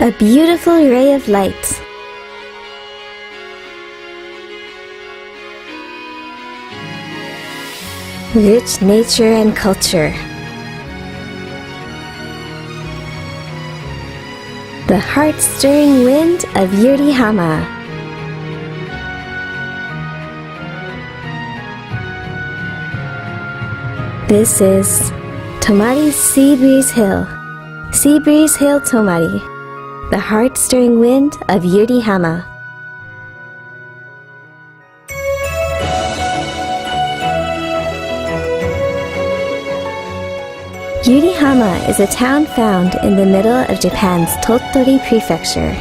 A beautiful ray of light. Rich nature and culture. The heart-stirring wind of Yurihama. This is Tomari Sea Breeze Hill. Sea Breeze Hill Tomari. The heart-stirring wind of Yurihama. Yurihama is a town found in the middle of Japan's Tottori Prefecture.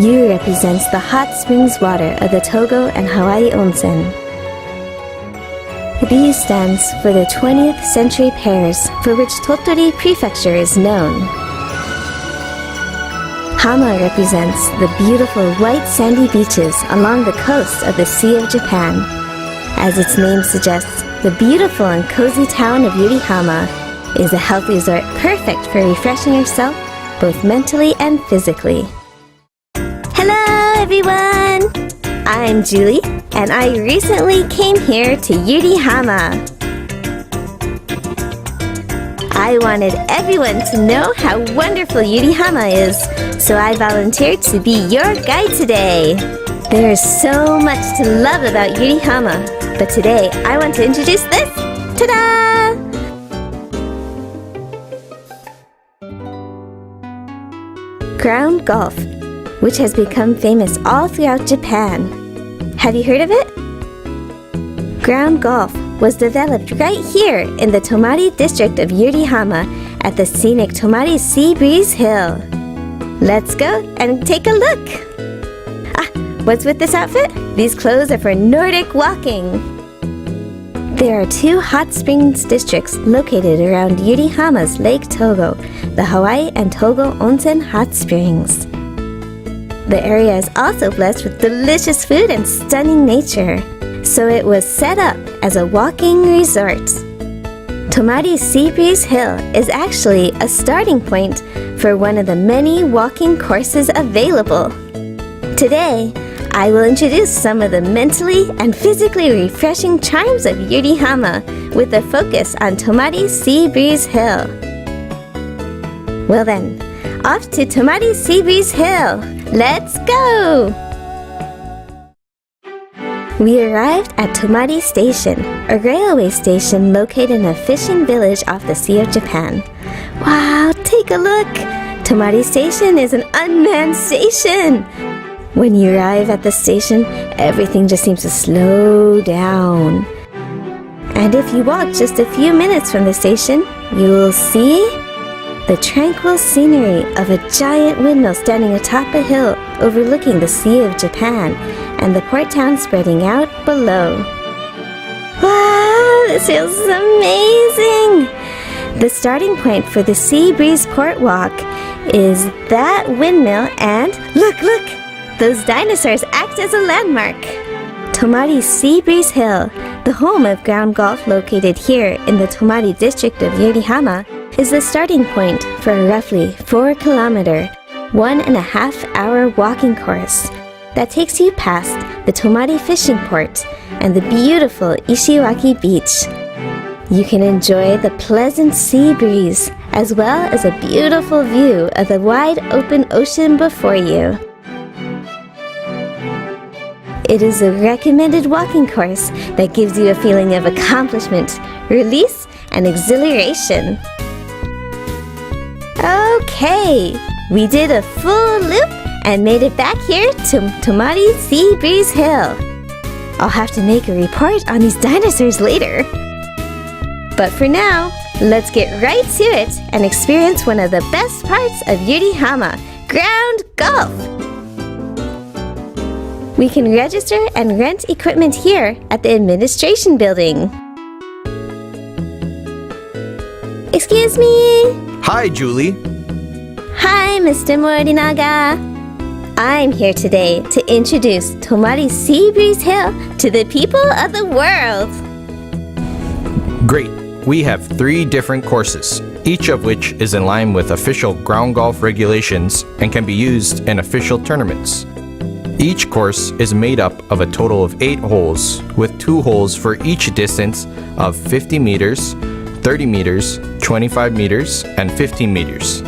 Yu represents the hot springs water of the Togo and Hawaii onsen. B stands for the 20th century pears for which Tottori Prefecture is known. Hama represents the beautiful white sandy beaches along the coast of the Sea of Japan. As its name suggests, the beautiful and cozy town of Yurihama is a health resort perfect for refreshing yourself both mentally and physically. Hello everyone! I'm Julie, and I recently came here to Yurihama. I wanted everyone to know how wonderful Yurihama is, so I volunteered to be your guide today. There is so much to love about Yurihama, but today I want to introduce this. Ta-da! Ground golf, which has become famous all throughout Japan. Have you heard of it? Ground golf was developed right here in the Tomari district of Yurihama at the scenic Tomari Sea Breeze Hill. Let's go and take a look! What's with this outfit? These clothes are for Nordic walking. There are two hot springs districts located around Yurihama's Lake Togo, the Hawaii and Togo Onsen Hot Springs. The area is also blessed with delicious food and stunning nature, so it was set up as a walking resort. Tomari Sea Breeze Hill is actually a starting point for one of the many walking courses available. Today, I will introduce some of the mentally and physically refreshing charms of Yurihama with a focus on Tomari Sea Breeze Hill. Well then, off to Tomari Sea Breeze Hill! Let's go! We arrived at Tomari Station, a railway station located in a fishing village off the Sea of Japan. Wow, take a look! Tomari Station is an unmanned station! When you arrive at the station, everything just seems to slow down. And if you walk just a few minutes from the station, you will see the tranquil scenery of a giant windmill standing atop a hill overlooking the Sea of Japan and the port town spreading out below. Wow, this feels amazing! The starting point for the Sea Breeze Port Walk is that windmill and look! Those dinosaurs act as a landmark. Tomari Sea Breeze Hill, the home of ground golf located here in the Tomari district of Yurihama, is the starting point for a roughly 4-kilometer, 1.5-hour walking course that takes you past the Tomari fishing port and the beautiful Ishiwaki beach. You can enjoy the pleasant sea breeze as well as a beautiful view of the wide open ocean before you. It is a recommended walking course that gives you a feeling of accomplishment, release, and exhilaration. Okay, we did a full loop and made it back here to Tomari Sea Breeze Hill. I'll have to make a report on these dinosaurs later. But for now, let's get right to it and experience one of the best parts of Yurihama, ground golf! We can register and rent equipment here at the administration building. Excuse me? Hi, Julie. Hi, Mr. Morinaga. I'm here today to introduce Tomari Sea Breeze Hill to the people of the world. Great. We have 3 different courses. each of which is in line with official ground golf regulations and can be used in official tournaments. Each course is made up of a total of 8 holes, with 2 holes for each distance of 50 meters, 30 meters, 25 meters, and 15 meters.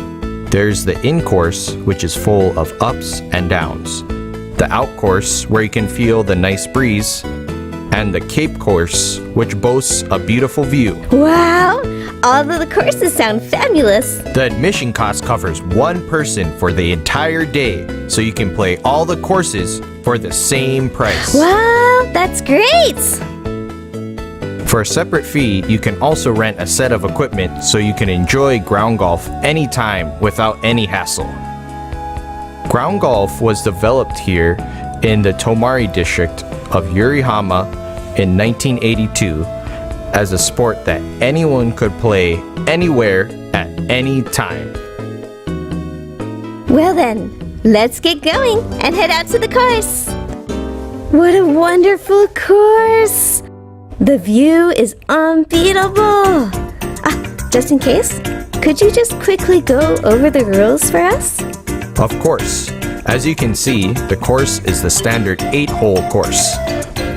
There's the in course, which is full of ups and downs, the out course, where you can feel the nice breeze, and the Cape course, which boasts a beautiful view. Wow! All of the courses sound fabulous. The admission cost covers one person for the entire day, so you can play all the courses for the same price. Wow, that's great! For a separate fee, you can also rent a set of equipment so you can enjoy ground golf anytime without any hassle. Ground golf was developed here in the Tomari district of Yurihama in 1982 as a sport that anyone could play anywhere at any time. Well then, let's get going and head out to the course. What a wonderful course! The view is unbeatable. Just in case, could you just quickly go over the rules for us? Of course. As you can see, the course is the standard 8-hole course.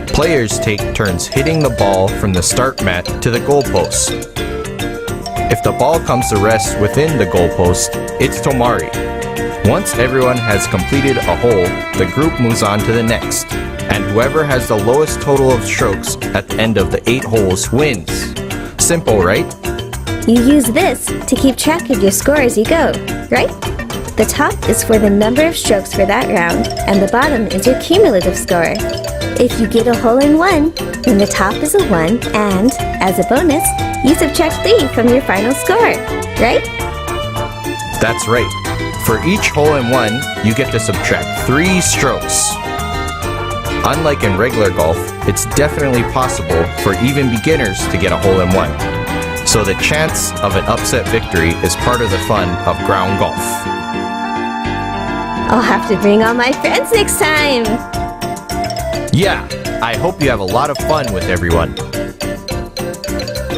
Players take turns hitting the ball from the start mat to the goalpost. If the ball comes to rest within the goalpost, it's Tomari. Once everyone has completed a hole, the group moves on to the next, and whoever has the lowest total of strokes at the end of the 8 holes wins. Simple, right? You use this to keep track of your score as you go, right? The top is for the number of strokes for that round, and the bottom is your cumulative score. If you get a hole-in-one, then the top is a 1, and, as a bonus, you subtract 3 from your final score, right? That's right. For each hole-in-one, you get to subtract 3 strokes. Unlike in regular golf, it's definitely possible for even beginners to get a hole-in-one. So the chance of an upset victory is part of the fun of ground golf. I'll have to bring all my friends next time! Yeah, I hope you have a lot of fun with everyone.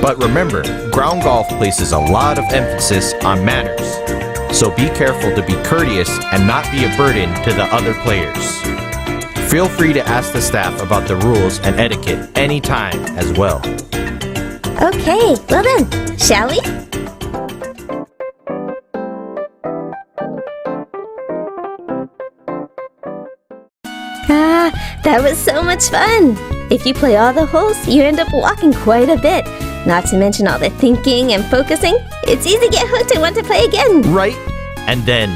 But remember, ground golf places a lot of emphasis on manners. So be careful to be courteous and not be a burden to the other players. Feel free to ask the staff about the rules and etiquette anytime as well. Okay, well then, shall we? That was so much fun! If you play all the holes, you end up walking quite a bit. Not to mention all the thinking and focusing. It's easy to get hooked and want to play again. Right? And then,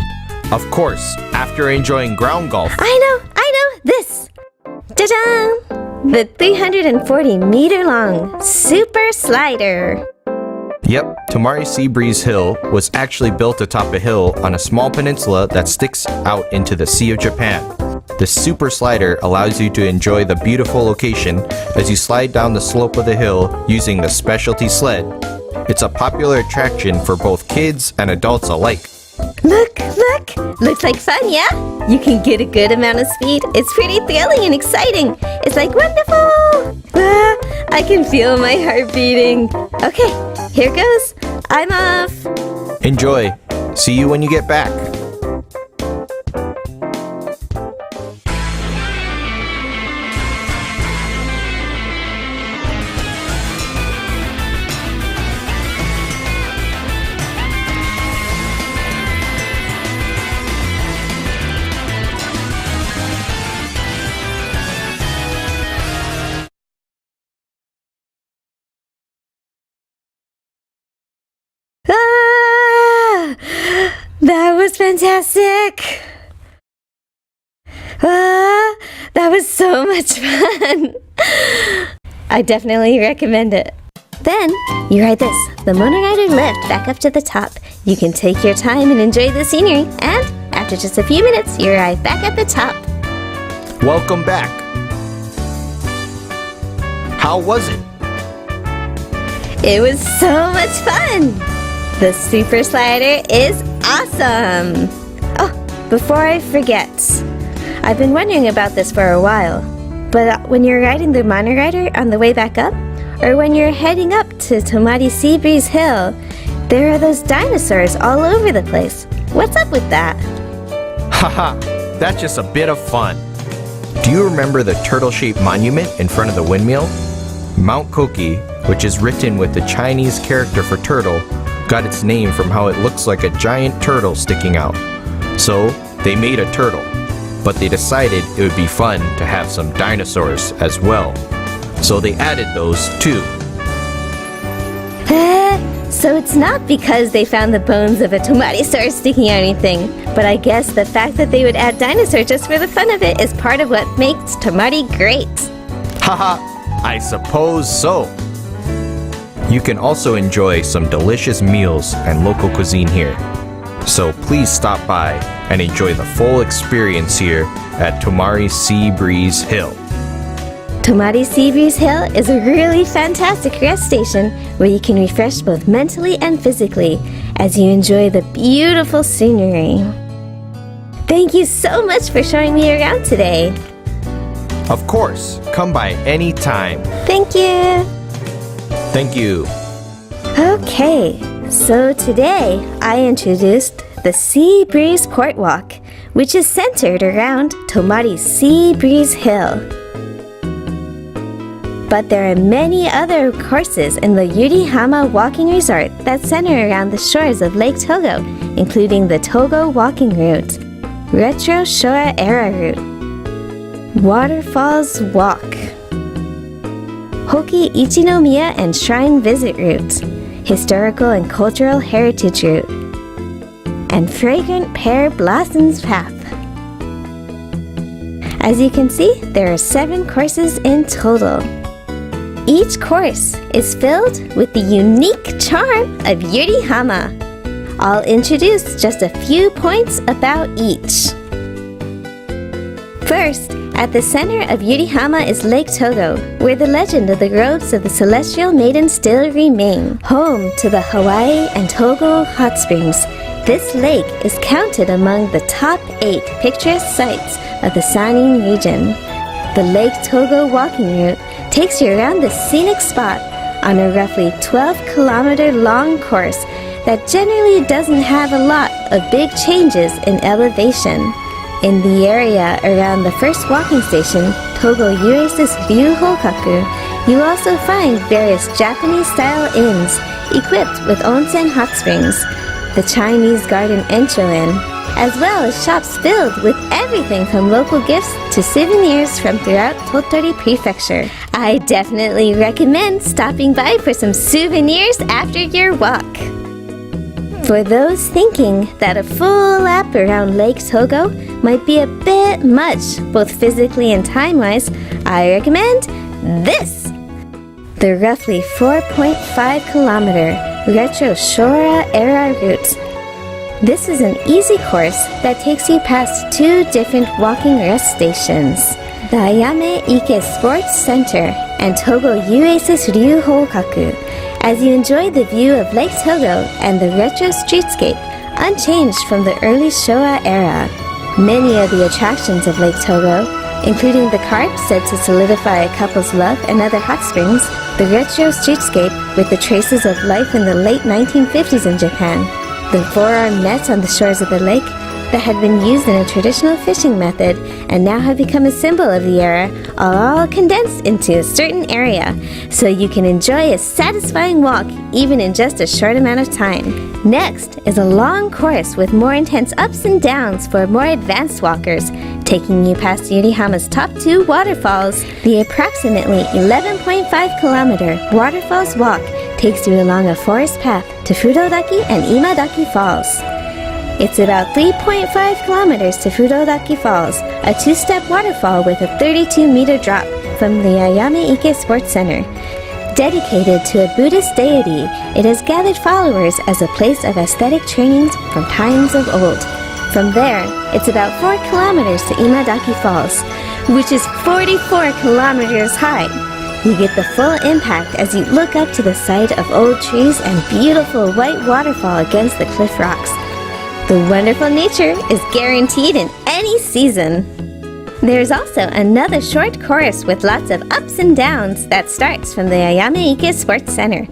of course, after enjoying ground golf... I know! This! Ta-da! The 340-meter-long Super Slider. Yep, Tomari Sea Breeze Hill was actually built atop a hill on a small peninsula that sticks out into the Sea of Japan. The Super Slider allows you to enjoy the beautiful location as you slide down the slope of the hill using the specialty sled. It's a popular attraction for both kids and adults alike. Look! Looks like fun, yeah? You can get a good amount of speed. It's pretty thrilling and exciting. It's like wonderful! I can feel my heart beating. Okay, here goes. I'm off. Enjoy. See you when you get back. That was fantastic! That was so much fun! I definitely recommend it. Then, you ride this, the motor rider lift back up to the top. You can take your time and enjoy the scenery, and after just a few minutes, you arrive back at the top. Welcome back! How was it? It was so much fun! The Super Slider is awesome! Oh, before I forget, I've been wondering about this for a while, but when you're riding the mono-rider on the way back up, or when you're heading up to Tomari Sea Breeze Hill, There are those dinosaurs all over the place. What's up with that? Haha, that's just a bit of fun. Do you remember the turtle-shaped monument in front of the windmill? Mount Koki, which is written with the Chinese character for turtle, got its name from how it looks like a giant turtle sticking out. So, they made a turtle, but they decided it would be fun to have some dinosaurs as well. So they added those too. So it's not because they found the bones of a tomarisaur sticking out or anything, but I guess the fact that they would add dinosaurs just for the fun of it is part of what makes Tomari great. Haha, I suppose so. You can also enjoy some delicious meals and local cuisine here. So please stop by and enjoy the full experience here at Tomari Sea Breeze Hill. Tomari Sea Breeze Hill is a really fantastic rest station where you can refresh both mentally and physically as you enjoy the beautiful scenery. Thank you so much for showing me around today. Of course, come by any time. Thank you. Thank you. Okay, so today I introduced the Sea Breeze Port Walk, which is centered around Tomari Sea Breeze Hill. But there are many other courses in the Yurihama Walking Resort that center around the shores of Lake Togo, including the Togo Walking Route, Retro Showa Era Route, Waterfalls Walk, Hoki Ichinomiya and Shrine Visit Route, Historical and Cultural Heritage Route, and Fragrant Pear Blossoms Path. As you can see, there are 7 courses in total. Each course is filled with the unique charm of Yurihama. I'll introduce just a few points about each. First, at the center of Yurihama is Lake Togo, where the legend of the robes of the Celestial Maiden still remain. Home to the Hawaii and Togo hot springs, this lake is counted among the top 8 picturesque sites of the Sanin region. The Lake Togo walking route takes you around the scenic spot on a roughly 12-kilometer long course that generally doesn't have a lot of big changes in elevation. In the area around the first walking station, Togo Uesis Ryuhokaku, you also find various Japanese-style inns equipped with onsen hot springs, the Chinese Garden Encho Inn, as well as shops filled with everything from local gifts to souvenirs from throughout Tottori Prefecture. I definitely recommend stopping by for some souvenirs after your walk. For those thinking that a full lap around Lake Togo might be a bit much, both physically and time-wise, I recommend this! The roughly 4.5-kilometer Retro Showa Era Route. This is an easy course that takes you past 2 different walking rest stations, the Ayame Ike Sports Center and Togo Uesis Ryuhokaku, as you enjoy the view of Lake Togo and the retro streetscape, unchanged from the early Showa era. Many of the attractions of Lake Togo, including the carp said to solidify a couple's love and other hot springs, the retro streetscape with the traces of life in the late 1950s in Japan, the four-armed nets on the shores of the lake that had been used in a traditional fishing method and now have become a symbol of the era are all condensed into a certain area, so you can enjoy a satisfying walk even in just a short amount of time. Next is a long course with more intense ups and downs for more advanced walkers, taking you past Yurihama's top 2 waterfalls. The approximately 11.5-kilometer Waterfalls Walk takes you along a forest path to Furodaki and Imadaki Falls. It's about 3.5 kilometers to Furodaki Falls, a 2-step waterfall with a 32-meter drop from the Ayame Ike Sports Center. Dedicated to a Buddhist deity, it has gathered followers as a place of aesthetic trainings from times of old. From there, it's about 4 kilometers to Imadaki Falls, which is 44 kilometers high. You get the full impact as you look up to the sight of old trees and beautiful white waterfall against the cliff rocks. The wonderful nature is guaranteed in any season. There's also another short course with lots of ups and downs that starts from the Ayame-ike Sports Center.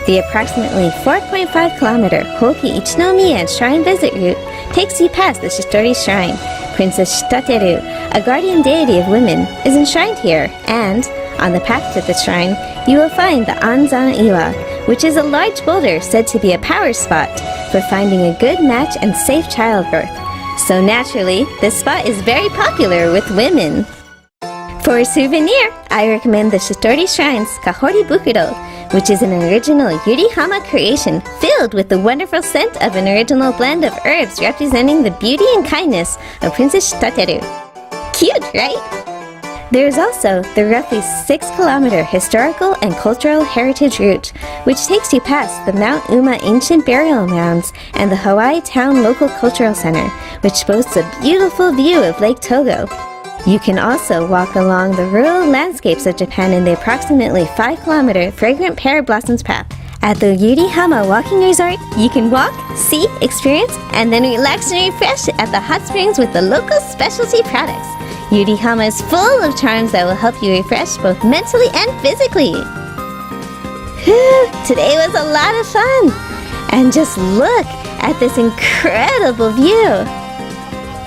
The approximately 4.5-kilometer Hoki Ichinomiya Shrine visit route takes you past the Shitori Shrine. Princess Shitateru, a guardian deity of women, is enshrined here, and on the path to the shrine, you will find the Anzan Iwa, which is a large boulder said to be a power spot for finding a good match and safe childbirth. So naturally, this spot is very popular with women. For a souvenir, I recommend the Shitori Shrine's Kahori Bukuro, which is an original Yurihama creation filled with the wonderful scent of an original blend of herbs representing the beauty and kindness of Princess Shitateru. Cute, right? There is also the roughly 6-kilometer historical and cultural heritage route, which takes you past the Mount Uma ancient burial mounds and the Hawaii Town Local Cultural Center, which boasts a beautiful view of Lake Togo. You can also walk along the rural landscapes of Japan in the approximately 5-kilometer Fragrant Pear Blossoms Path. At the Yurihama Walking Resort, you can walk, see, experience, and then relax and refresh at the hot springs with the local specialty products. Yurihama is full of charms that will help you refresh both mentally and physically. Today was a lot of fun! And just look at this incredible view!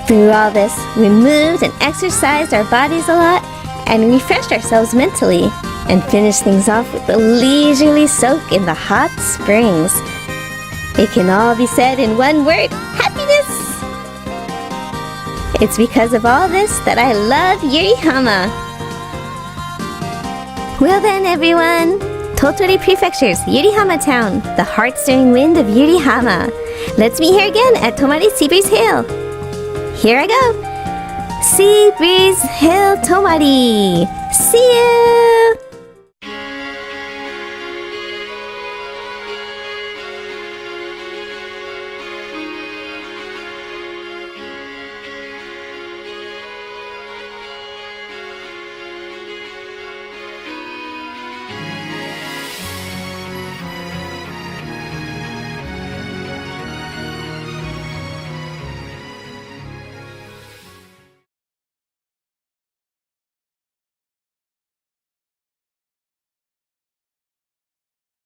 Through all this, we moved and exercised our bodies a lot and refreshed ourselves mentally and finished things off with a leisurely soak in the hot springs. It can all be said in one word: happiness! It's because of all this that I love Yurihama. Well then, everyone, Totori Prefecture's Yurihama Town, the heart-stirring wind of Yurihama. Let's meet here again at Tomari Sea Breeze Hill. Here I go. Sea Breeze Hill Tomari. See you!